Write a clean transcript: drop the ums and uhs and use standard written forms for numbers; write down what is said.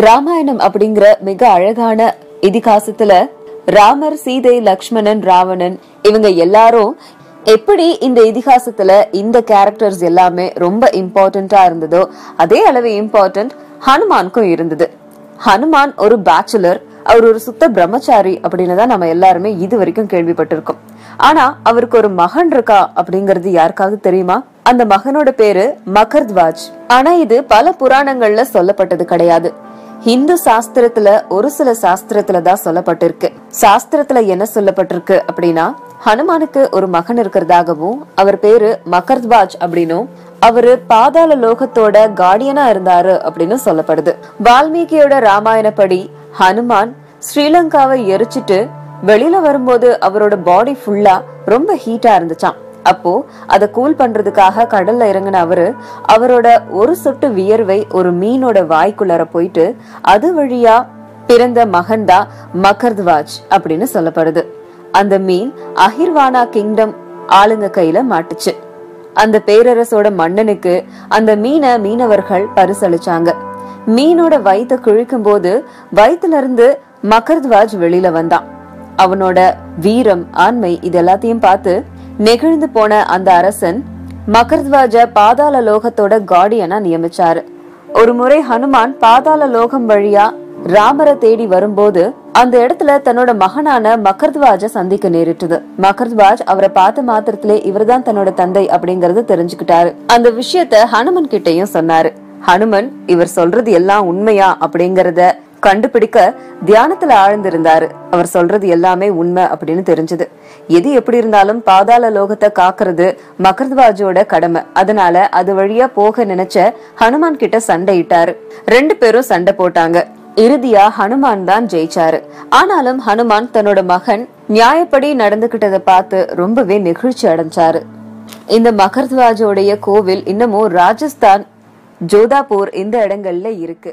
ராமாயணம் அப்படிங்கிற மிக அழகான இதிகாசத்துல ராமர், சீதை, லக்ஷ்மணன், ராவணன் இவங்க எல்லாரும் எப்படி இந்த இதிகாசத்துல இந்த கேரக்டர்ஸ் எல்லாமே ரொம்ப இம்பார்ட்டன்டா இருந்ததோ அதே அளவு இம்பார்ட்டன்ட் ஹனுமானுக்கும் இருந்தது. ஹனுமான் ஒரு பேச்சுலர், அவர் ஒரு சுத்த பிரம்மச்சாரி அப்படின்னு தான் நம்ம எல்லாருமே இது வரைக்கும் கேள்விப்பட்டிருக்கோம். ஆனா அவருக்கு ஒரு மகன் இருக்கா அப்படிங்கறது யாருக்காவது தெரியுமா? அந்த மகனோட பேரு மகர்த்வாஜ். ஆனா இது பல புராணங்கள்ல சொல்லப்பட்டது கிடையாது. ஹிந்து சாஸ்திரத்துல ஒரு சில சாஸ்திரத்துல தான் சொல்லப்பட்டிருக்கு. சாஸ்திரத்துல என்ன சொல்லப்பட்டிருக்கு அப்படின்னா, ஹனுமானுக்கு ஒரு மகன் இருக்கிறதாகவும் அவர் பேரு மகர்த்வாஜ் அப்படின்னும் அவரு பாதாள லோகத்தோட கார்டியனா இருந்தாரு அப்படின்னு சொல்லப்படுது. வால்மீகியோட ராமாயணப்படி ஹனுமான் ஸ்ரீலங்காவை எரிச்சிட்டு வெளியில வரும்போது அவரோட பாடி ஃபுல்லா ரொம்ப ஹீட்டா இருந்துச்சாம். அப்போ அத கூல் பண்றதுக்காக கடல்ல இறங்கின அவரோட ஒரு சொட்டு வியர்வை ஒரு மீனோட வாய்க்குள்ளார போயிட்டு அது வழியா பிறந்த மகன் தான் மகர்த்வாஜ் அப்படின்னு சொல்லப்படுது. அந்த மீன் அஹிர்வானா கிங்டம் ஆளுங்க கையில மாட்டுச்சு. அந்த பேரரசோட மன்னனுக்கு அந்த மீனை மீனவர்கள் பரிசளிச்சாங்க. மீனோட வயிற்ற கிழிக்கும் போது வயிற்றுல இருந்து மகர்த்வாஜ் வெளியில வந்தான். அவனோட வீரம், ஆண்மை இது எல்லாத்தையும் பார்த்து நெகிழ்ந்து போன அந்த அரசன் மகர்த்வாஜ பாதாள லோகத்தோட கார்டியனா நியமிச்சாரு. ஒரு முறை ஹனுமான் பாதாள லோகம் வழியா ராமரை தேடி வரும்போது அந்த இடத்துல தன்னோட மகனான மகர்த்வாஜ சந்திக்க நேரிட்டது. மகர்த்வாஜ் அவரை பார்த்த மாத்திரத்திலே இவர்தான் தன்னோட தந்தை அப்படிங்கறது தெரிஞ்சுக்கிட்டாரு. அந்த விஷயத்த ஹனுமன் கிட்டையும் சொன்னாரு. ஹனுமன் இவர் சொல்றது எல்லாம் உண்மையா அப்படிங்கறத கண்டுபிடிக்க தியானத்துல ஆழ்ந்திருந்தாரு. அவர் சொல்றது எல்லாமே உண்மை அப்படின்னு தெரிஞ்சது. எது எப்படி இருந்தாலும் பாதாள லோகத்தை காக்குறது மகர்த்வாஜோட கடமை. அதனால அது வழியா போக நினைச்ச ஹனுமான் கிட்ட சண்டையிட்டாரு. 2 பேரும் சண்டை போட்டாங்க. இறுதியா ஹனுமான் தான் ஜெயிச்சாரு. ஆனாலும் ஹனுமான் தன்னோட மகன் நியாயப்படி நடந்துகிட்டதை பார்த்து ரொம்பவே நெகிழ்ச்சி அடைஞ்சாரு. இந்த மகர்த்வாஜோடைய கோவில் இன்னமும் ராஜஸ்தான், ஜோதாப்பூர் இந்த இடங்கள்ல இருக்கு.